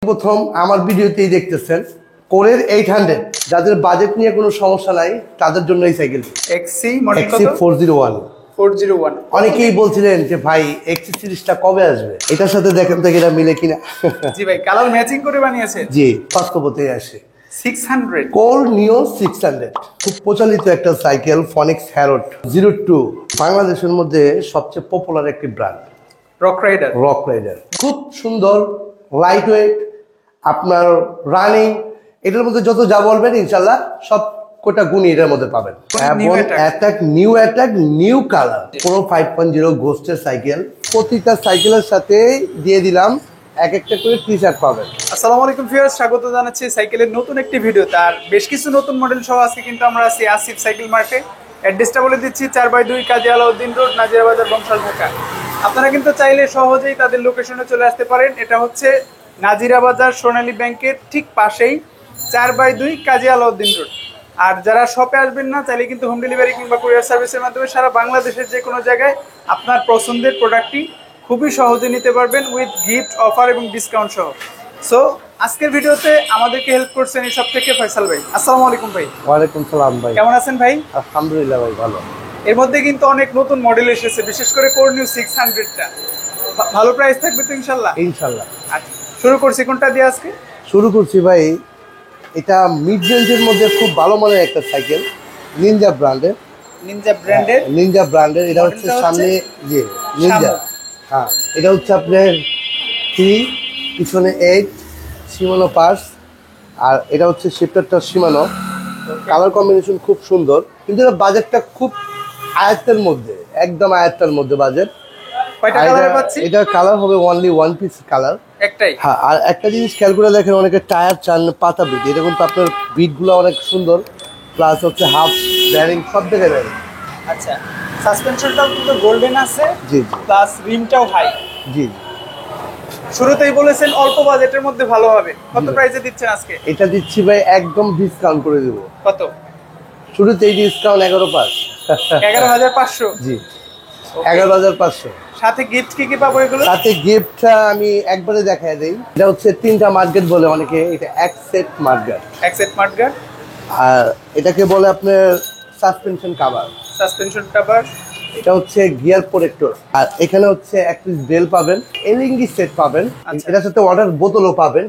প্রথম আমার ভিডিওতেই দেখতেছেন কোরের 800, যাদের বাজেট নিয়ে কোনো সমস্যা নাই তাদের জন্য এই সাইকেল এক্সি মডেল কত? XC401 401। অনেকেই বলছিলেন যে ভাই XC সিরিজটা কবে আসবে, এটার সাথে দেখেন তো এটা মিলে কিনা। জি ভাই, কালার ম্যাচিং করে বানিয়েছেন। জি, বাস্তবতেই আসে 600 কোর নিও 600, খুব প্রচলিত একটা সাইকেল। ফনিক্স হ্যারোড 02 বাংলাদেশের মধ্যে সবচেয়ে পপুলার একটি ব্র্যান্ড। রক রাইডার খুব সুন্দর, লাইট ওয়েট, আপনার রানিং, এটার মধ্যে যত যা বলবেন ইনশাল্লাহ সব কোটা গুণই এটার মধ্যে পাবেন। এবং অ্যাটাক নিউ কালার, পুরো 5.0 গোস্টের সাইকেল। প্রতিটা সাইকেলের সাথে দিয়ে দিলাম এক একটা করে টি শার্ট পাবেন। আসসালামু আলাইকুম ভিউয়ার্স, স্বাগত জানাচ্ছি সাইকেলের নতুন একটি ভিডিও। তার বেশ কিছু নতুন মডেল সহ আজকে কিন্তু আমরা আছি আসিফ সাইকেল মার্টে। অ্যাড্রেসটা বলে দিচ্ছি, 4/2 কাজী আলাউদ্দিন রোড, নাজিরা বাজার, বংশাল, ঢাকা। আপনারা কিন্তু চাইলে সহজেই তাদের লোকেশনে চলে আসতে পারেন। এটা হচ্ছে নাজিরা বাজার সোনালী ব্যাংকের ঠিক পাশেই 4/2 কাজী আলাউদ্দিন রোড। আর যারা শপে আসবেন না, চাইলে কিন্তু হোম ডেলিভারি কিংবা কুরিয়ার সার্ভিসের মাধ্যমে সারা বাংলাদেশের যে কোনো জায়গায় আপনার পছন্দের প্রোডাক্টটি খুবই সহজে নিতে পারবেন উইথ গিফট, অফার এবং ডিসকাউন্ট সহ। সো আজকের ভিডিওতে আমাদেরকে হেল্প করছেন এই সব থেকে ফয়সাল ভাই। আসসালামু আলাইকুম ভাই। ওয়ালাইকুম সালাম ভাই, কেমন আছেন ভাই? আলহামদুলিল্লাহ ভাই, ভালো। এর মধ্যে কিন্তু অনেক নতুন মডেল এসেছে, বিশেষ করে কোর নিউ 600টা। ভালো প্রাইস থাকবে তো ইনশাল্লাহ? ইনশাল্লাহ। আচ্ছা, শুরু করছি কোনটা দিয়ে আজকে? শুরু করছি ভাই, এটা মিড রেঞ্জের মধ্যে খুব ভালো মানের একটা সাইকেল, নিনজা ব্র্যান্ডের। নিনজা ব্র্যান্ডের এটা হচ্ছে সামনে যে নিনজা, হ্যাঁ এটা হচ্ছে আপনার 3, পিছনে 8 সীমানো পার্স, আর এটা হচ্ছে শিফটারটা সীমানো। কালার কম্বিনেশন খুব সুন্দর, কিন্তু এটা বাজেটটা খুব আয়ত্তের মধ্যে, একদম আয়ত্তের মধ্যে বাজেট। এটা কালার হবে অনলি ওয়ান পিস কালার, একটাই। হ্যাঁ, আর একটা জিনিস খেয়াল করে দেখেন, অনেকে টায়ার চান পাতা বিট, এটা কিন্তু আপনার বিটগুলো অনেক সুন্দর, প্লাস হচ্ছে হাফ ব্যারিং সব দেখে দেয়। আচ্ছা, সাসপেনশনটাও কিন্তু গোল্ডেন আছে। G plus রিমটাও high. জি, শুরুতেই বলেছেন অল্প বাজেটের মধ্যে ভালো হবে। কত প্রাইসে দিচ্ছেন আজকে? এটা দিচ্ছি ভাই একদম ডিসকাউন্ট করে দেবো। কত? শুরুতেই ডিসকাউন্ট 11,500। জি, 11,500। সাথে গিফট কি পাবো এগুলো? সাথে গিফটটা আমি একবারে দেখায় দেই। এটা হচ্ছে 3টা মার্কেট বলে অনেকে, এটা এক সেট মার্কেট। আর এটাকে বলে আপনার সাসপেনশন কভার। এটা হচ্ছে গিয়ার প্রোটেক্টর, আর এখানে হচ্ছে এক পিস বেল পাবেন, এলইডি সেট পাবেন, এটার সাথে ওয়াটার বোতলও পাবেন,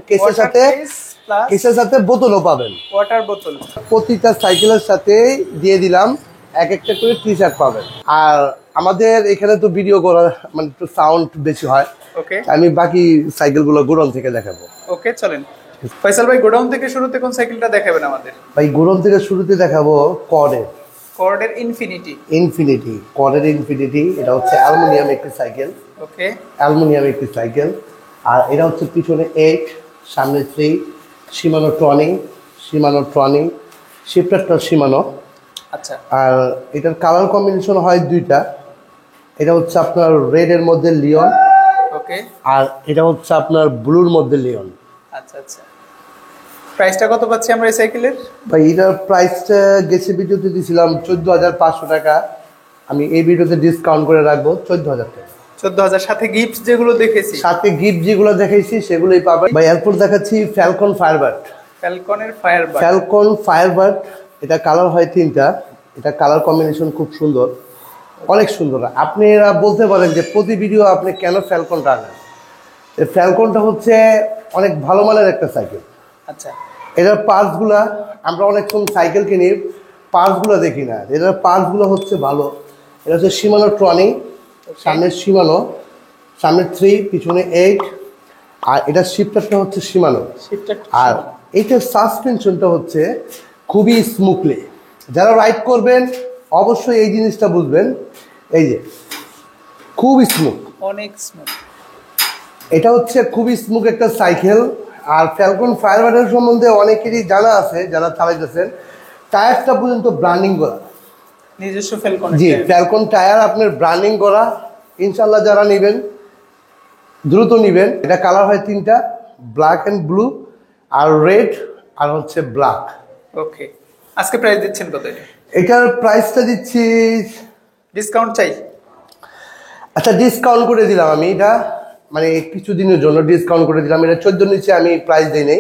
কেসের সাথে বোতলও পাবেন, ওয়াটার বোতল। প্রতিটা সাইকেলের সাথে দিয়ে দিলাম এক একটা করে টি শার্ট পাবেন। আর আমাদের এখানে তো ভিডিও করা মানে একটু সাউন্ড বেশি হয়, ওকে, আমি বাকি সাইকেলগুলো গোডাউন থেকে দেখাবো। ওকে চলেন। ফয়সাল ভাই, গোডাউন থেকে শুরুতে কোন সাইকেলটা দেখাবেন আমাদের? ভাই গোডাউন থেকে শুরুতে দেখাবো কর্ডের ইনফিনিটি। এটা হচ্ছে অ্যালুমিনিয়াম একটি সাইকেল। ওকে, অ্যালুমিনিয়াম একটি সাইকেল, আর এটা হচ্ছে পিছনে 8, সামনে 3, সীমানো ট্রনি, শিফটারটা সীমানো। আচ্ছা, আর এটার কালার কম্বিনেশন হয় 2টা। এটা হচ্ছে আপনার রেডের মধ্যে লিওন, ওকে, আর এটা হচ্ছে আপনার ব্লুর মধ্যে লিওন। আচ্ছা আচ্ছা, প্রাইসটা কত পাচ্ছি আমরা এই সাইকেলের? ভাই এটার প্রাইসটা গেছে ভিডিওতে দিয়েছিলাম 14,500 টাকা, আমি এই ভিডিওতে ডিসকাউন্ট করে রাখবো 14,000 টাকা। 14,000 সাথে গিফট যেগুলো দেখেছি, সেগুলোই পাবেন। ভাই এরপর দেখাচ্ছি ফ্যালকন ফায়ারবার্ড। এটা কালার হয় 3টা, এটা কালার কম্বিনেশন খুব সুন্দর, অনেক সুন্দর। আপনারা বলতে পারেন যে প্রতি ভিডিও আপনি কেন ফ্যালকনটা আনেন? এই ফ্যালকনটা হচ্ছে অনেক ভালো মানের একটা সাইকেল। আচ্ছা, এটার পার্টসগুলা আমরা অনেক সময় সাইকেল কিনি, পার্টসগুলো দেখি না, এটার পার্টসগুলো হচ্ছে ভালো। এটা হচ্ছে সীমানো ট্রনি, সামনে 3, পিছনে 8, আর এটা শিফটারটা হচ্ছে সীমানো। আর এইটার সাসপেনশনটা হচ্ছে খুবই স্মুথলি, যারা রাইড করবেন অবশ্যই এই জিনিসটা বুঝবেন, এই যে খুবই স্মুথ, অনেক স্মুথ। এটা হচ্ছে খুবই স্মুথ একটা সাইকেল। আর ফ্যালকন ফায়ারবার্ডের সম্বন্ধে অনেকেরই জানা আছে, যারা চালাইতেছেন। টায়ারটা পর্যন্ত ব্র্যান্ডিং করা, নিজস্ব ফ্যালকন। জি, ফ্যালকন টায়ার আপনার ব্র্যান্ডিং করা। ইনশাল্লাহ যারা নেবেন দ্রুত নেবেন। এটা কালার হয় 3টা, ব্ল্যাক অ্যান্ড ব্লু, আর রেড, আর হচ্ছে ব্ল্যাক। ওকে, আজকে প্রাইস দিচ্ছেন কত? এটার প্রাইসটা দিচ্ছি, ডিসকাউন্ট চাই। আচ্ছা ডিসকাউন্ট করে দিলাম আমি, এটা মানে কিছুদিনের জন্য ডিসকাউন্ট করে দিলাম। এটা 14 নিচে আমি প্রাইস দিই নাই,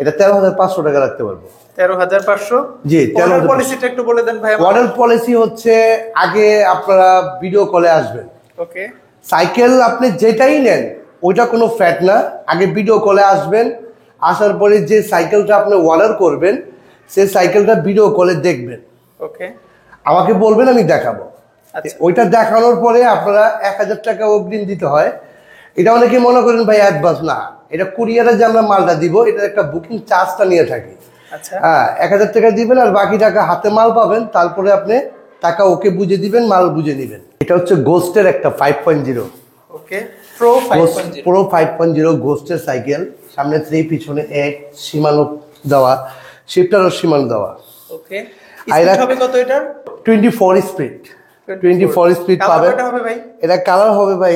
এটা 13,500 টাকা রাখতে পারবো। 13,500। জি, 13,500। পলিসিটা একটু বলে দেন ভাই। মডেল পলিসি হচ্ছে আগে আপনারা ভিডিও কলে আসবেন। ওকে। সাইকেল আপনি যেটাই নেন ওইটা কোনো ফ্যাট না, আগে ভিডিও কলে আসবেন, আসার পরে যে সাইকেলটা আপনি অর্ডার করবেন সেই সাইকেলটা ভিডিও কলে দেখবেন। ওকে। আমাকে বলবেন, আমি দেখাবো। ওইটা দেখানোর পরে আপনারা 1000 টাকা অগ্রিম দিতে হয়। এটা অনেকে মনে করেন ভাই অ্যাডভান্স, না, এটা কুরিয়ারে যে আমরা মালটা দিব এটার একটা বুকিং চার্জটা নিয়ে থাকি। হ্যাঁ, 1000 টাকা দিবেন আর বাকি টাকা হাতে মাল পাবেন, তারপরে আপনি টাকা ওকে বুঝে দিবেন, মাল বুঝে নিবেন। এটা হচ্ছে গোস্টের একটা 5.0। ওকে, প্রো 5.0। প্রো 5.0 গোস্টের সাইকেল, সামনে 3 পিছনে 1, সীমানো দেওয়া, শিফটারও সীমানো দেওয়া। ওকে। স্পিড হবে কত এটার? 24 স্পিড। 24 স্পিড পাবেন। কালার হবে ভাই? এটা কালার হবে ভাই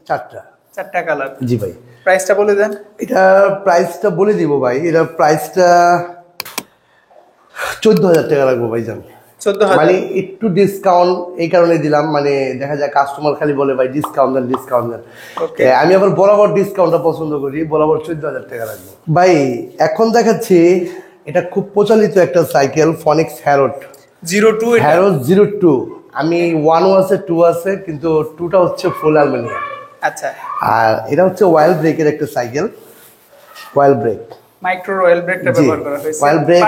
4টা। 4টা কালার। জি ভাই। প্রাইসটা বলে দেন। এটা প্রাইসটা বলে দিব ভাই, এটা প্রাইসটা 14,000 টাকা রাখবো ভাই জান। 14,000 মানে একটু ডিসকাউন্ট এই কারণে দিলাম, মানে দেখা যায় কাস্টমার খালি বলে ভাই ডিসকাউন্ট দেন, ডিসকাউন্ট দেন। আমি আবার বরাবর ডিসকাউন্টটা পছন্দ করি, বরাবর 14,000 টাকা রাখবো ভাই। এখন দেখাচ্ছি এটা খুব প্রচলিত একটা সাইকেল, ফনিক্স হ্যারোড 02। হ্যারোড 02। আমি 1 আছে 2 আছে, কিন্তু 2টা হচ্ছে ফুল অ্যালুমিনিয়াম। আচ্ছা। আর এটা হচ্ছে ওয়াইল ব্রেকের একটা সাইকেল, ওয়াইল ব্রেক, মাইক্রো রয়্যাল ব্রেকটা ব্যবহার করা হয়েছে। ওয়াইল ব্রেক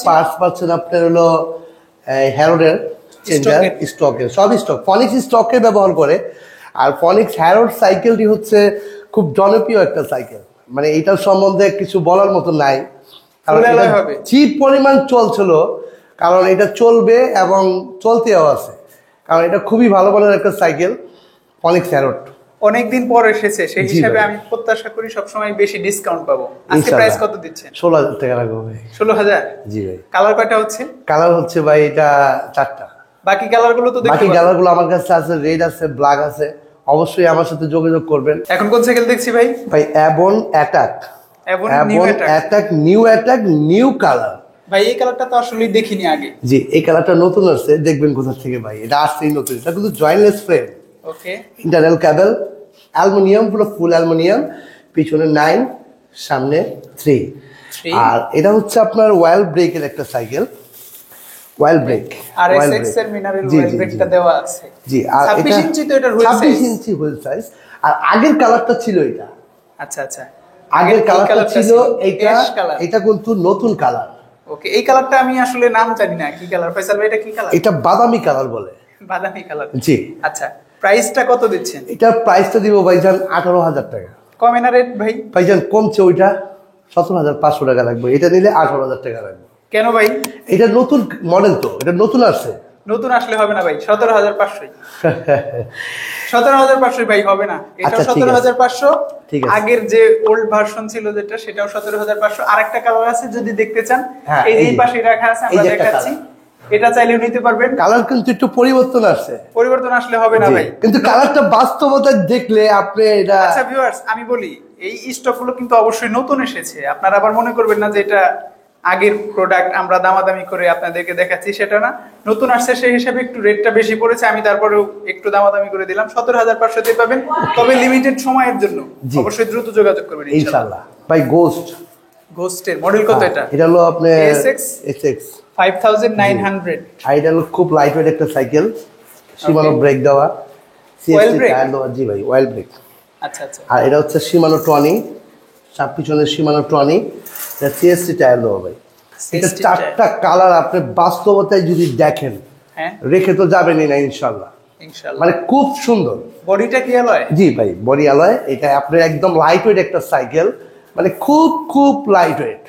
পার্টস পাচ্ছেন আপনার হলো হ্যারোডের চেঞ্জার, স্টকের সব স্টক, ফনিক্স স্টকে ব্যবহার করে। আর ফনিক্স হ্যারোড সাইকেলটি হচ্ছে খুব জনপ্রিয় একটা সাইকেল, মানে এটার সম্বন্ধে কিছু বলার মতো নাই, কারণ চিপ পরিমাণ চলছিল, কারণ এটা চলবে এবং চলতেও আছে, কারণ এটা খুবই ভালো মানের একটা সাইকেল ফনিক্স হ্যারোড। অনেকদিন পর এসেছে, সেই হিসাবে আমি প্রত্যাশা করি সবসময় বেশি ডিসকাউন্ট পাবো। আজকে প্রাইস কত দিচ্ছেন? 16,000 টাকা রাখবো ভাই। 16,000? জি ভাই। কালার কয়টা হচ্ছে? কালার হচ্ছে ভাই এটা 4টা। বাকি কালারগুলো তো দেখতে বাকি কালারগুলো আমার কাছে আছে, রেড আছে, ব্ল্যাক আছে। অবশ্যই আমার সাথে যোগাযোগ করবেন। এখন কোন সাইকেল দেখছি ভাই? ভাই অ্যাবন attack. অ্যাবন new attack new colour. ভাই এই কালারটা তো আসলে দেখিনি আগে। জি, এই কালারটা নতুন আসছে, দেখবেন কোথা থেকে ভাই। এটা আসছেই নতুন, এটা কিন্তু জয়েন্টলেস ফ্রেম। ওকে। ইন্টারনাল কেবল অ্যালুমিনিয়াম, পুরো ফুল অ্যালুমিনিয়াম, পিছনে 9, সামনে 3। আর এটা হচ্ছে আপনার ওয়াইল ব্রেকের একটা সাইকেল, ওয়াইল ব্রেক। আর এসএক্স এর মিনারেল ওয়াইল ব্রেকটা দেওয়া আছে। জি, আর 26 ইঞ্চি তো এটার হুইল সাইজ। 26 ইঞ্চি হুইল সাইজ। আর আগের কালারটা ছিল এটা। আচ্ছা আচ্ছা। আগের কালারটা ছিল এইটা, এটা কিন্তু নতুন কালার। ওকে, এই কালারটা আমি আসলে নাম জানি না কি কালার। ফয়সাল ভাই এটা কি কালার? এটা বাদামি কালার বলে। বাদামি কালার। জি। আচ্ছা, প্রাইসটা কত দিচ্ছেন? এটার প্রাইসটা দিব ভাইজান 18,000 টাকা। কমে না রেট ভাই? ভাইজান কমছে, ওইটা 17,500 টাকা লাগবে, এটা নিলে 18,000 টাকা লাগবে। কেন ভাই? এটা নতুন মডেল তো, এটা নতুন আসছে। নতুন আসলে হবে না ভাই, 17,500। 17,500 ভাই হবে না, এটা 17,500। আগের যে ওল্ড ভার্সন ছিল যেটা, সেটাও 17,500। আরেকটা কালার আছে যদি দেখতে চান, এই পাশে রাখা আছে, আমরা দেখাচ্ছি। এটা চাইলেও নিতে পারবেন। কালার কিন্তু একটু পরিবর্তন আসছে, পরিবর্তন আসলে হবে না ভাই, কিন্তু কালারটা বাস্তবতা দেখলে আপনি এটা। আচ্ছা ভিউয়ার্স, আমি বলি এই স্টকগুলো কিন্তু অবশ্যই নতুন এসেছে, আপনারা আবার মনে করবেন না যে এটা আগের প্রোডাক্ট আমরা দামাদামি করে আপনাদেরকে দেখাচ্ছি, সেটা না। নতুন আসছে সেই হিসাবে একটু রেটটা বেশি পড়েছে, আমি তারপরেও একটু দামাদামি করে দিলাম। 17,500 তে পাবেন, তবে লিমিটেড সময়ের জন্য। অবশ্যই দ্রুত যোগাযোগ করবেন ইনশাআল্লাহ। ভাই গোস্টের মডেল কত এটা? এটা হলো আপনার এসএক্স 5900। এটা হলো খুব লাইটওয়েট একটা সাইকেল, শিমানো ব্রেক দেওয়া, সিএসটি টায়ার দেওয়া। জি ভাই, অয়েল ব্রেক। আচ্ছা আচ্ছা। আর এটা হচ্ছে শিমানো টনি, সাপ পিছনে শিমানো টনি, এটা সিএসটি টায়ার দেওয়া ভাই। এটা 4টা কালার আপনি বাস্তবতায় যদি দেখেন, রেখে তো যাবেনই না ইনশাআল্লাহ। মানে খুব সুন্দর। বডিটা কি অ্যালয়? জি ভাই, বডি অ্যালয়। এটা আপনার একদম লাইটওয়েট একটা সাইকেল, মানে খুব খুব লাইটওয়েট।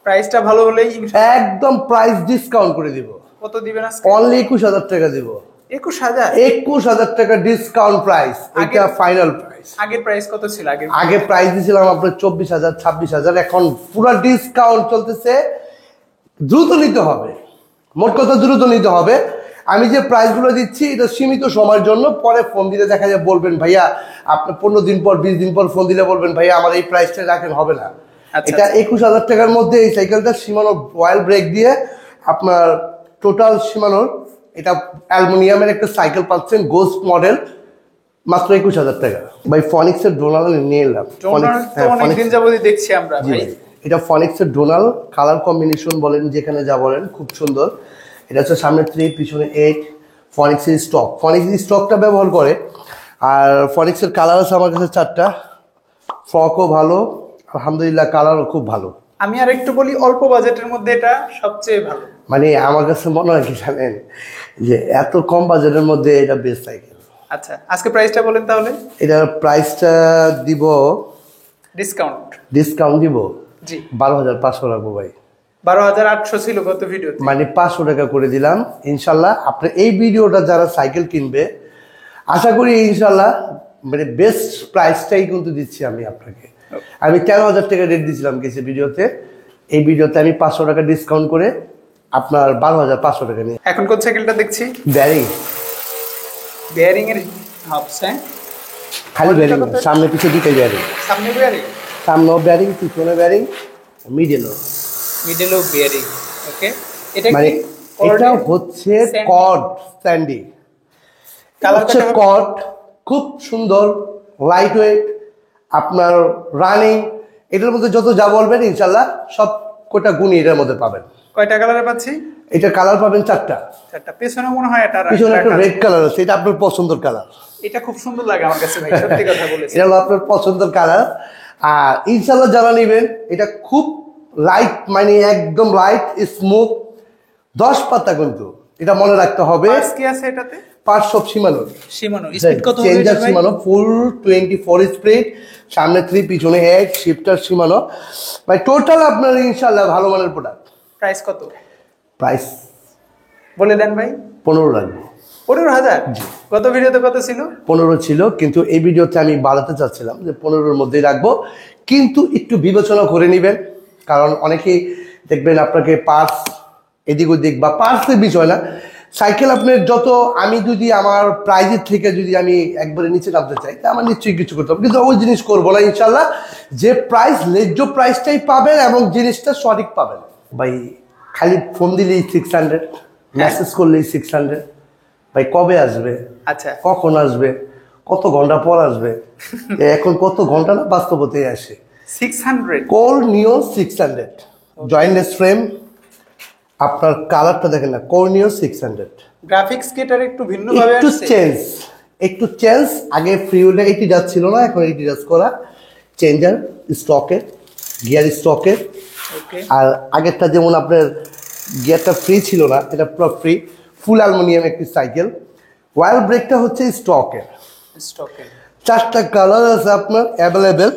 প্রাইসটা ভালো হলেই একদম প্রাইস ডিসকাউন্ট করে দিব। কত দিবেন আজকে? অনলি 21,000 টাকা দিব। 21,000 টাকা ডিসকাউন্ট প্রাইস, এটা ফাইনাল প্রাইস। আগের প্রাইস কত ছিল? আগে প্রাইস দিছিলাম আপনার 24,000 26,000, এখন পুরো ডিসকাউন্ট চলতেছে। দ্রুত নিতে হবে, মোট কথা দ্রুত নিতে হবে। আমি যে প্রাইসগুলো দিচ্ছি এটা সীমিত সময়ের জন্য, পরে ফোন দিলে দেখা যায় বলবেন ভাইয়া আপনি 15 দিন পর 20 দিন পর ফোন দিলে বলবেন ভাইয়া আমার এই প্রাইসটা রাখেন, হবে না। এটা 21,000 টাকার মধ্যে এই সাইকেলটা শিমানো অয়েল ব্রেক দিয়ে আপনার টোটাল শিমানোর, এটা অ্যালুমিনিয়ামের একটা সাইকেল পাচ্ছেন, গোস্ট মডেল, মাত্র 21,000 টাকা ভাই। ফনিক্সের ডোনাল নিয়ে এলাম। অনেকদিন যাবতই দেখছি আমরা ভাই। এটা ফনিক্সের ডোনাল, কালার কম্বিনেশন বলেন যেখানে যা বলেন খুব সুন্দর। এটা হচ্ছে সামনে 3 পিছনে 8। ফনিক্সের স্টক, ফনিক্সের স্টকটা ব্যবহার করে। আর ফনিক্সের কালার আছে আমার কাছে 4টা। ফ্রকও ভালো, আলহামদুলিল্লাহ, কালারও খুব ভালো। আমি আর একটু বলি, অল্প বাজেটের মধ্যে এটা সবচেয়ে ভালো। মানে আমার কাছে মনে হয় কি জানেন, যে এত কম বাজেটের মধ্যে এটা বেস্ট সাইকেল। আচ্ছা, আজকে প্রাইসটা বলেন তাহলে। এটার প্রাইসটা দিব, ডিসকাউন্ট দিব জি 12,500 রাখবো ভাই। 12,800 ছিল গত ভিডিওতে, মানে 500 টাকা করে দিলাম ইনশাল্লাহ। আপনি এই ভিডিওটা যারা সাইকেল কিনবে, আশা করি ইনশাল্লাহ মানে বেস্ট প্রাইসটাই কিন্তু দিচ্ছি আমি আপনাকে। আমি 13,000 টাকা রেট দিয়েছিলাম কিছু ভিডিওতে, এই ভিডিওতে আমি 500 টাকা ডিসকাউন্ট করে আপনার 12,500 টাকা নিয়ে। এখন কোন সাইকেলটা দেখছি? বেয়ারিং এর হাবস। হ্যাঁ, খালি বেয়ারিং, সামনে পিছে দুটোই বেয়ারিং। সামনেও বেয়ারিং, পিছনে বেয়ারিং, মিডলও বেয়ারিং। ওকে, এটা মানে এটা হচ্ছে কর্ড স্যান্ডি। হচ্ছে কর্ড, খুব সুন্দর, লাইট ওয়েট, আপনার রানিং। এটার মধ্যে যত যা বলবেন ইনশাল্লাহ সব কটা গুণই এটার মধ্যে পাবেন। কয়টা কালারে পাচ্ছি? এটা কালার পাবেন 4টা। পেছনে মনে হয় এটা পিছনে একটা রেড কালার আছে, এটা আপনার পছন্দের কালার। এটা খুব সুন্দর লাগে আমার কাছে ভাই, সত্যি কথা বলেছি। এটা হলো আপনার পছন্দের কালার। আর ইনশাল্লাহ যারা নেবেন, এটা খুব লাইট, মানে একদম লাইট স্মুথ, 10 পাতা কিন্তু এটা মনে রাখতে হবে। কি আছে এটাতে? পার্টস সব সীমানো। স্পিড কত হবে এটা ভাই? সীমানো ফুল 24 স্পিড, সামনে 3 পিছনে 8, শিফটার সীমানো। ভাই টোটাল আপনার ইনশাআল্লাহ ভালো মানের প্রোডাক্ট। প্রাইস কত? প্রাইস বলে দেন ভাই। 15 লাগবে। 15,000? গত ভিডিওতে কত ছিল? 15 ছিল, কিন্তু এই ভিডিওতে আমি বাড়াতে চাচ্ছিলাম যে 15-এর মধ্যেই রাখবো। কিন্তু একটু বিবেচনা করে নেবেন, কারণ অনেকেই দেখবেন আপনাকে পার্টস এদিক ওদিক, বা পার্টসের বিষয় না, সাইকেল আপনার যত, আমি যদি আমার প্রাইজের থেকে যদি আমি একবারে নিচে নামতে চাই, তা আমার নিশ্চয়ই কিছু করতে হবে, কিন্তু ওই জিনিস করবো না ইনশাল্লাহ। যে প্রাইস, ন্যায্য প্রাইসটাই পাবেন এবং জিনিসটা সঠিক পাবেন। ভাই খালি ফোন দিলেই 600, মেসেজ করলেই 600। ভাই কবে আসবে, আচ্ছা কখন আসবে, কত ঘন্টা পর আসবে, এখন কত ঘন্টা না বাস্তবতেই আসে। 600 কোর নিও 600 জয়েন্টলেস ফ্রেম। আপনার কালারটা দেখেন না, কোর নিও 600। গ্রাফিক্স কিটার একটু ভিন্ন ভাবে আসছে, একটু চেঞ্জ। আগে ফ্রিউলে 80 ডাচ ছিল না, এখন 80 ডাচ করা। চেঞ্জার স্টকের, গিয়ার স্টকের। আর আগেরটা যেমন আপনার গিয়ারটা ফ্রি ছিল না, এটা পুরো ফ্রি, ফুল অ্যালুমিনিয়াম একটি সাইকেল। ওয়াইল ব্রেকটা হচ্ছে স্টকের। 4টা কালার আছে আপনার অ্যাভেলেবেল,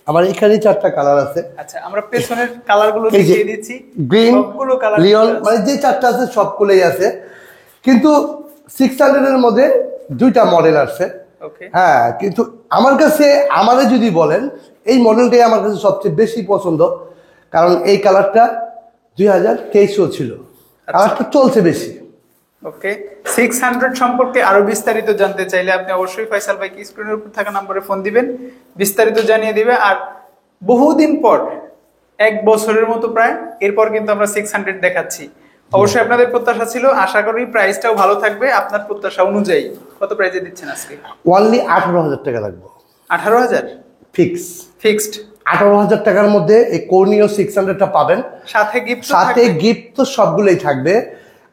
আমার এখানে 4টা কালার আছে। আচ্ছা, আমরা পেছনের কালারগুলো দেখিয়ে দিচ্ছি। গ্রিন, লিওন, মানে যে 4টা আছে সবগুলোই আছে। কিন্তু 600 এর মধ্যে 2টা মডেল আছে। হ্যাঁ, কিন্তু আমার কাছে, আমাদের যদি বলেন, এই মডেলটাই আমার কাছে সবচেয়ে বেশি পছন্দ, কারণ এই কালারটা 2023 ছিল, কালারটা চলছে বেশি। ওকে, 600 সম্পর্কে আরো বিস্তারিত জানতে চাইলে আপনি অবশ্যই ফয়সাল ভাইকে স্ক্রিনের উপর থাকা নম্বরে ফোন দিবেন, বিস্তারিত জানিয়ে দিবে। আর বহুদিন পর, 1 বছরের মতো প্রায়, এরপর কিন্তু আমরা 600 দেখাচ্ছি। অবশ্যই আপনাদের প্রত্যাশা ছিল, আশা করি প্রাইসটাও ভালো থাকবে আপনার প্রত্যাশা অনুযায়ী। কত প্রাইসে দিচ্ছেন আজকে? অনলি 18,000 টাকা লাগবে। 18,000 ফিক্সড। 18,000 টাকার মধ্যে এই কোর্নিও 600টা পাবেন। সাথে গিফট তো সবগুলোই থাকবে,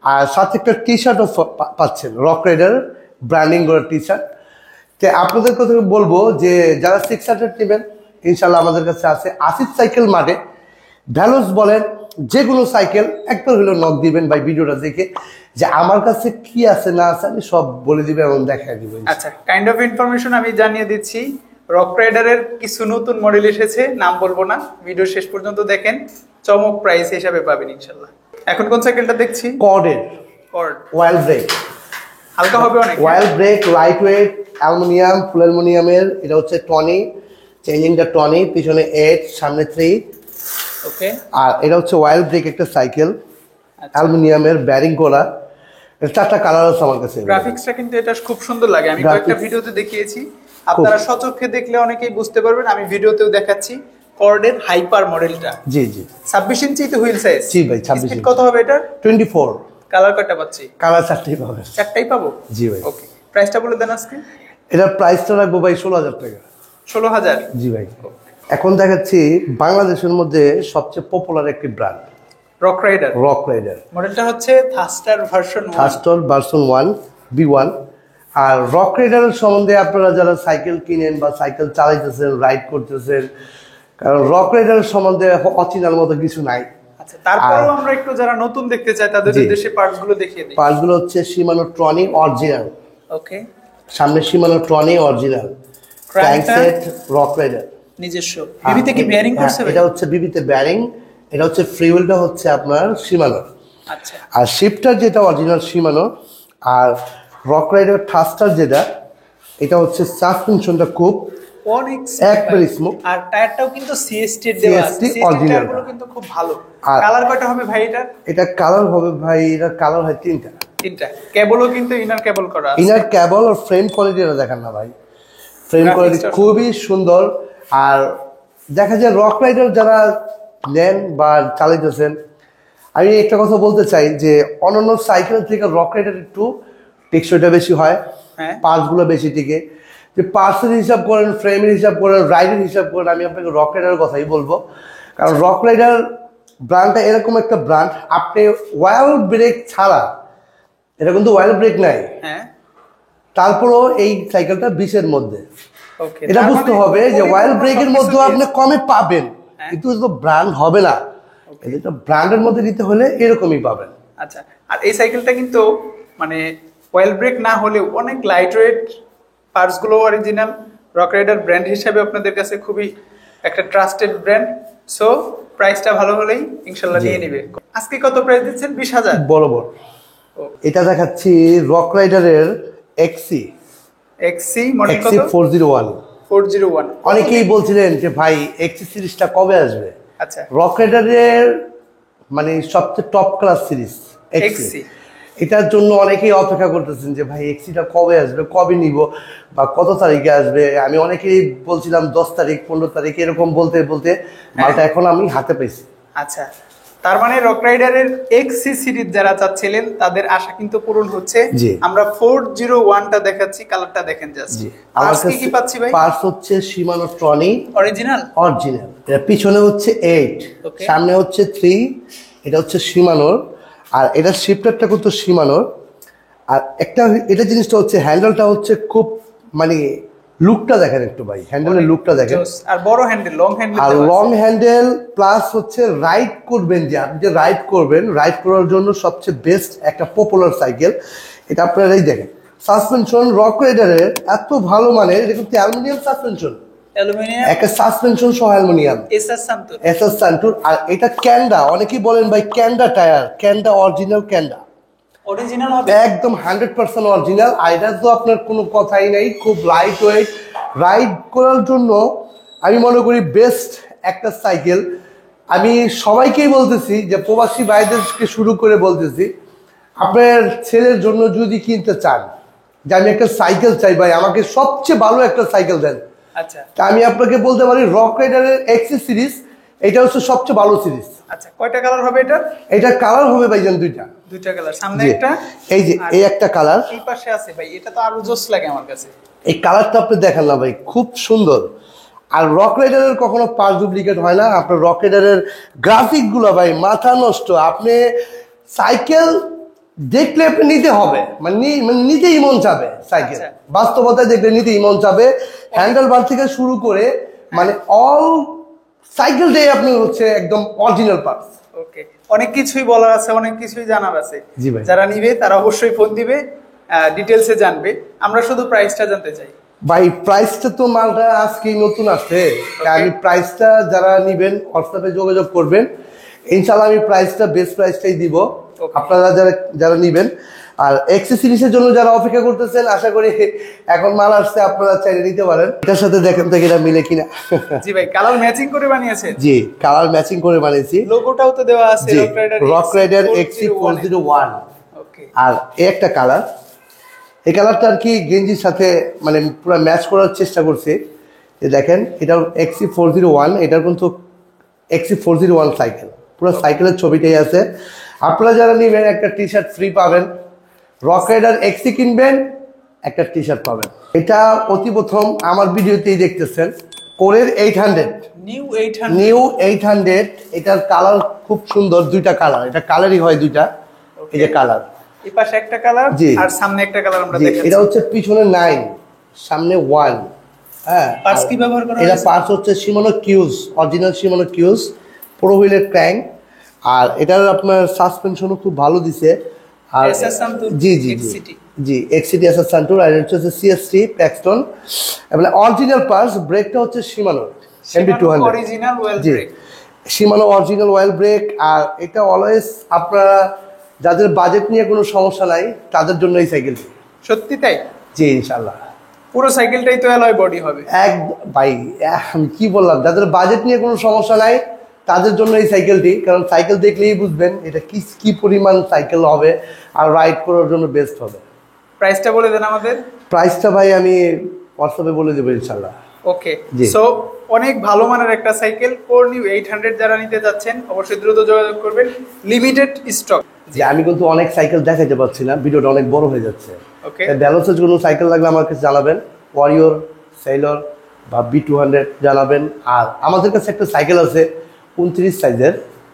আর সাথে একটা টি শার্টও পাচ্ছেন, রক রাইডার ব্র্যান্ডিং করা টি শার্ট। তো আপনাদের কথা বলবো যে যারা 600 নেবেন, ইনশাল্লাহ আমাদের কাছে আছে আসিফ সাইকেল মার্টে। ভ্যালুস বলেন, যেগুলো সাইকেল একবার হলেও নক দিবেন ভাই ভিডিওটা দেখে, যে আমার কাছে কি আছে না আছে আমি সব বলে দিবেন এবং দেখাই দিবেন। আচ্ছা, কাইন্ড অফ ইনফরমেশন আমি জানিয়ে দিচ্ছি। রক রাইডারের কিছু নতুন মডেল এসেছে, নাম বলবো না, ভিডিও শেষ পর্যন্ত দেখেন, চমক প্রাইস হিসাবে পাবেন ইনশাল্লাহ। এখন কোন সাইকেলটা দেখছি? কর্ড ওয়াইল ব্রেক। হালকা হবে অনেক, ওয়াইল ব্রেক, লাইট ওয়েট, অ্যালুমিনিয়াম, ফুল অ্যালুমিনিয়ামের। এটা হচ্ছে টনি, চেঞ্জিংটা টনি, পিছনে 8, সামনে 3। ওকে, আর এটা হচ্ছে ওয়াইল ব্রেক একটা সাইকেল, অ্যালুমিনিয়ামের, ব্যারিং করা। 4টা কালার আছে আমার কাছে। গ্রাফিক্সটা কিন্তু এটা খুব সুন্দর লাগে, আমি কয়েকটা ভিডিওতে দেখিয়েছি, আপনারা সচক্ষে দেখলে অনেকেই বুঝতে পারবেন, আমি ভিডিওতেও দেখাচ্ছি। কর্ডের হাইপার মডেলটা, জি জি, 26 ইঞ্চি তো হুইল সাইজ। জি ভাই, 26 ইঞ্চি। কত হবে এটা? 24। কালার কয়টা পাচ্ছি? কালার 4টাই পাবে। 4টাই পাবো? জি ভাই। ওকে, প্রাইসটা বলে দেন আজকে। এটার প্রাইসটা রাখবো ভাই 16,000 টাকা। 16,000? জি ভাই। এখন দেখাচ্ছি বাংলাদেশের মধ্যে সবচেয়ে পপুলার একটি brand, Rock Rider. Rock Rider মডেলটা হচ্ছে থাস্টার ভার্সন 1 B1। আর রক রাইডারের সম্বন্ধে আপনারা যারা সাইকেল কিনেন বা সাইকেল চালাইতেছেন, রাইড করতেছেন, কারণ রক রাইডারের সম্বন্ধে অচিনার মতো কিছু নাই। আচ্ছা, তারপরেও আমরা একটু যারা নতুন দেখতে চাই তাদের উদ্দেশ্যে পার্টস গুলো দেখিয়ে দিই। পার্টস গুলো হচ্ছে Shimano ট্রনি অরিজিনাল। ওকে। সামনে Shimano Tourney original, crankset Rockrider নিজস্ব। বিবিতে কি বেয়ারিং করছে? এটা হচ্ছে বিবিতে বেয়ারিং, এটা হচ্ছে ফ্রি হুইলটা হচ্ছে আপনার Shimano। আচ্ছা। আর শিফটার যেটা অরিজিনাল Shimano, আর রক রাইডার থাস্টার যেটা, এটা হচ্ছে সাসপেনশনটা খুব অনেক একবারে স্মুথ। আর টায়ারটাও কিন্তু সিএসটি দেওয়া আছে। সিএসটি অরিজিনাল টায়ারগুলো কিন্তু খুব ভালো। কালার কয়টা হবে ভাই এটা? এটা কালার হবে ভাই, এটা কালার হয় তিনটা। কেবলও কিন্তু ইনার কেবল করা আছে। ইনার কেবল আর ফ্রেম কোয়ালিটিটা দেখেন না ভাই, ফ্রেম কোয়ালিটি খুবই সুন্দর। আর দেখা যায় রক রাইডার যারা নেন বা চালাইতেছেন, আমি একটা কথা বলতে চাই যে অন্যান্য সাইকেল থেকে রক রাইডার একটু টেকসইটা বেশি হয়, পার্টসগুলো বেশি টিকে। যে পার্টসের হিসাব করেন, ফ্রেমের হিসাব করেন, রাইডের হিসাব করেন, আমি আপনাকে রক রাইডারের কথাই বলবো। কারণ রক রাইডার ব্র্যান্ডটা এরকম একটা ব্র্যান্ড, আপনি ওয়াইল ব্রেক ছাড়া, এটা কিন্তু ওয়াইল ব্রেক নাই, তারপরও এই সাইকেলটা 20-এর মধ্যে। এটা বুঝতে হবে যে ওয়াইল ব্রেকের মধ্যে আপনি কমে পাবেন, কিন্তু ব্র্যান্ড হবে না। এটা ব্র্যান্ডের মধ্যে নিতে হলে এরকমই পাবেন। আচ্ছা, আর এই সাইকেলটা কিন্তু মানে ওয়েল ব্রেক না হলেও অনেক লাইট ওয়েট, পার্টস গুলো অরিজিনাল। রক রাইডার ব্র্যান্ড হিসেবে আপনাদের কাছে খুবই একটা ট্রাস্টেড ব্র্যান্ড। সো প্রাইসটা ভালো হলেই ইনশাআল্লাহ নিয়ে নেবে। আজকে কত প্রাইস দিচ্ছেন? 20,000 বরাবর। এটা দেখাচ্ছি রক রাইডারের XC মডেল কত? 401। অনেকেই বলছিলেন যে ভাই XC সিরিজটা কবে আসবে। আচ্ছা, রক রাইডারের মানে সবচেয়ে টপ ক্লাস সিরিজ XC, এটার জন্য অনেকেই অপেক্ষা করতেছেন যে ভাই XCটা কবে আসবে, কবে নিব বা কত তারিখে আসবে। আমি অনেকেই বলছিলাম 10 তারিখ 15 তারিখ এরকম বলতে বলতে মালটা এখন আমি হাতে পেয়েছি। আচ্ছা, তার মানে রক রাইডারের XC সিরিজ যারা চাচ্ছিলেন তাদের আশা কিন্তু পূরণ হচ্ছে। আমরা 401টা দেখাচ্ছি, কালারটা দেখেন জাস্ট। পার্টস কি পাচ্ছি ভাই? পার্টস হচ্ছে Shimano ট্রনি অরিজিনাল। এর পিছনে হচ্ছে 8, সামনে হচ্ছে 3, এটা হচ্ছে Shimano। আর এটা শিফটারটা কিন্তু Shimano। আর একটা এটা জিনিসটা হচ্ছে হ্যান্ডেলটা হচ্ছে খুব মানে লুকটা দেখেন একটু ভাই, হ্যান্ডেলের লুকটা দেখেন। আর বড় হ্যান্ডেল, লং হ্যান্ডেল। আর লং হ্যান্ডেল প্লাস হচ্ছে রাইড করবেন, যে আপনি যে রাইড করবেন, রাইড করার জন্য সবচেয়ে বেস্ট একটা পপুলার সাইকেল এটা। আপনারাই দেখেন সাসপেনশন রক রাইডারের এত ভালো মানের, এটা কিন্তু অ্যালুমিনিয়াম সাসপেনশন, একটা সাসপেনশন সহ অ্যালুমিনিয়াম, এসএস সান্টুর। আর এটা ক্যান্ডা, অনেকেই বলেন ভাই ক্যান্ডা টায়ার, ক্যান্ডা অরিজিনাল, ক্যান্ডা অরিজিনাল হবে একদম 100% অরিজিনাল। আর এটা তো আপনার কোনো কথাই নেই, খুব লাইট ওয়েট, রাইড করার জন্য আমি মনে করি বেস্ট একটা সাইকেল। আমি সবাইকেই বলতেছি যে প্রবাসী ভাইদেরকে শুরু করে বলতেছি, আপনার ছেলের জন্য যদি কিনতে চান যে আমি একটা সাইকেল চাই ভাই, আমাকে সবচেয়ে ভালো একটা সাইকেল দেন, আচ্ছা, তা আমি আপনাকে বলতে পারি রক রাইডারের XC সিরিজ, এটা হচ্ছে সবচেয়ে ভালো সিরিজ। আচ্ছা, কয়টা কালার হবে এটা? এটা কালার হবে ভাইজান দুইটা কালার। সামনে একটা, এই যে এই একটা কালার, এই পাশে আছে ভাই, এটা তো আরো জোস লাগে আমার কাছে। এই কালারটা আপনি দেখেন না ভাই, খুব সুন্দর। আর রক রাইডারের কখনো পার্ট ডুপ্লিকেট হয় না। আপনার রক রাইডারের গ্রাফিক গুলো ভাই মাথা নষ্ট। আপনি সাইকেল দেখলে আপনি নিতে হবে, মানে নিতেই মন চাবে সাইকেল, বাস্তবতায় দেখলে নিতেই মন চাবে। হ্যান্ডেল বার থেকে শুরু করে মানে অল সাইকেলটাই আপনি হচ্ছে একদম অরিজিনাল পার্টস। ওকে, অনেক কিছুই বলার আছে, অনেক কিছুই জানার আছে। জি ভাই, যারা নিবে তারা অবশ্যই ফোন দিবে, ডিটেলসে জানবে। আমরা শুধু প্রাইসটা জানতে চাই ভাই। প্রাইসটা তো মালটা আজকেই নতুন আসছে, আমি প্রাইসটা যারা নিবেন হোয়াটসঅ্যাপে যোগাযোগ করবেন, ইনশাআল্লাহ আমি প্রাইসটা বেস্ট প্রাইসটাই দিব আপনারা যারা নিবেন। আর XC সিরিজের জন্য যারা অপেক্ষা করতেছেন, আশা করি এখন মাল আসছে, আপনারা চাইলে নিতে পারেন। এটার সাথে দেখেন তো এটা মিলে কিনা। জি ভাই, কালার ম্যাচিং করে বানিয়েছেন? জি, কালার ম্যাচিং করে বানিয়েছি। লোগোটাও তো দেওয়া আছে রক রাইডার XC 401। ওকে, আর এই একটা কালার, এই কালারটা আর কি গেঞ্জির সাথে মানে পুরো ম্যাচ করার চেষ্টা করছে। যে দেখেন এটা XC 401, এটার কিন্তু XC 401 সাইকেল, পুরো সাইকেলের ছবিটাই আছে। আপনারা যারা নিবেন একটা টি শার্ট ফ্রি পাবেন। রক রাইডার XC কিনবেন, একটা টি শার্ট পাবেন। এটা অতি প্রথম আমার ভিডিওতেই দেখতেছেন, কোরের 800 নিউ 800। এটার কালার খুব সুন্দর, দুইটা কালার, এটা কালারই হয় দুইটা। এই যে কালার, এই পাশে একটা কালার আর সামনে একটা কালার আমরা দেখাচ্ছি। এটা হচ্ছে পিছনে 9, সামনে 1। হ্যাঁ, পার্টস কি ব্যবহার করা এটা পার্টস হচ্ছে শিমানো কিউজ, অরিজিনাল শিমানো কিউজ, প্রো হুইলের ক্র্যাঙ্ক। আর এটার আপনার সাসপেনশনও খুব ভালো দিছে। আর জি জি জি এক্সিটি এসএস সান্টুর, আর এটা হচ্ছে সিএস3 প্যাক্সটন। এবং অরিজিনাল পার্টস, ব্রেকটা হচ্ছে Shimano MB200 original oil brake, Shimano original oil brake. আর এটা অলওয়েজ আপনারা যাদের বাজেট নিয়ে কোনো সমস্যা নাই তাদের জন্য এই সাইকেলটি। সত্যি তাই? জি ইনশাআল্লাহ। পুরো সাইকেলটাই তো অ্যালয় বডি হবে। ভাই আমি কি বললাম, যাদের বাজেট নিয়ে কোনো সমস্যা নাই তাদের জন্য এই সাইকেলটি। কারণ সাইকেল দেখলেই বুঝবেন এটা কি পরিমাণ সাইকেল হবে আর রাইড করার জন্য বেস্ট হবে। প্রাইসটা বলে দেন আমাদের। প্রাইসটা ভাই আমি হোয়াটসঅ্যাপে বলে দেবো ইনশাআল্লাহ। ওকে, সো অনেক ভালো মানের একটা সাইকেল কোর নিউ 800 যারা নিতে যাচ্ছেন অবশ্যই দ্রুত যোগাযোগ করবেন, লিমিটেড স্টক। যে আমি কিন্তু অনেক সাইকেল দেখাতে পারছি না, ভিডিওটা অনেক বড় হয়ে যাচ্ছে। ওকে, ব্যালেন্সের জন্য সাইকেল লাগলে আমার কাছে জানাবেন, ওয়ারিয়র, সেলর বা B200 জানাবেন। আর আমাদের কাছে একটা সাইকেল আছে 29 সাইজের,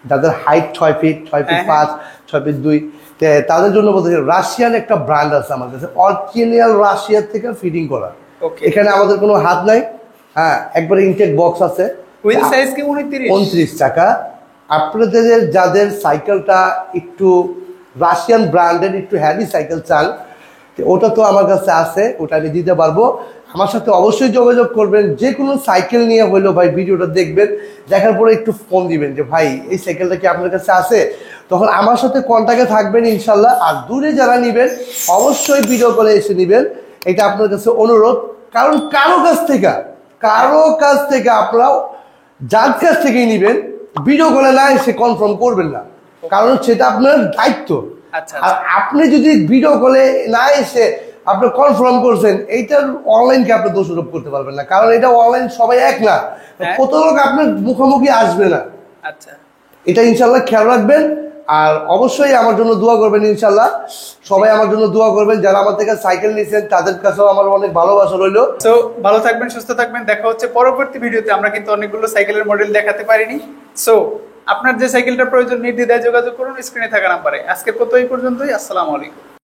যাদের হাইট 6 ফিট 6 ফিট 5 6 ফিট 2, তাদের জন্য বলতে রাশিয়ান একটা ব্র্যান্ড আছে আমার কাছে, অরিজিনাল রাশিয়ার থেকে ফিটিং করা। এখানে আমাদের কোনো হাত নাই। হ্যাঁ, একবারে ইনটেক বক্স আছে। হুইল সাইজ কি 29 টাকা। আপনাদের যাদের সাইকেলটা একটু রাশিয়ান ব্র্যান্ডের, একটু হ্যাভি সাইকেল চান, ওটা তো আমার কাছে আছে, ওটা আমি দিতে পারবো। আমার সাথে অবশ্যই যোগাযোগ করবেন। যে কোনো সাইকেল নিয়ে হইলো ভাই ভিডিওটা দেখবেন, দেখার পরে একটু ফোন দিবেন যে ভাই এই সাইকেলটা কি আপনার কাছে আছে, তখন আমার সাথে কন্ট্যাক্টে থাকবেন ইনশাল্লাহ। আর দূরে যারা নেবেন অবশ্যই ভিডিও কলে এসে নেবেন, এটা আপনার কাছে অনুরোধ। কারণ কারো কাছ থেকে আপনারা যার কাছ থেকেই নেবেন ভিডিও কলে না এসে কনফার্ম করবেন না, কারণ সেটা আপনার দায়িত্ব। আর আপনি যদি ভিডিও কলে না এসে আপনি কনফার্ম করছেন, এইটার অনলাইনকে আপনি দোষারোপ করতে পারবেন না, কারণ এটা অনলাইন সবাই এক না, কত লোক আপনার মুখোমুখি আসবে না। আচ্ছা, এটা ইনশাল্লাহ খেয়াল রাখবেন। আর অবশ্যই আমার জন্য দোয়া করবেন ইনশাল্লাহ, সবাই আমার জন্য দোয়া করবেন। যারা আমার থেকে সাইকেল নিয়েছেন তাদের কাছেও আমার অনেক ভালোবাসা রইল। তো ভালো থাকবেন, সুস্থ থাকবেন, দেখা হচ্ছে পরবর্তী ভিডিওতে। আমরা কিন্তু অনেকগুলো সাইকেলের মডেল দেখাতে পারিনি। সো আপনার যে সাইকেলটা প্রয়োজন নির্দ্বিধায় যোগাযোগ করুন স্ক্রিনে থাকা নাম্বারে। আজকের মতো এই পর্যন্তই। আসসালামু আলাইকুম।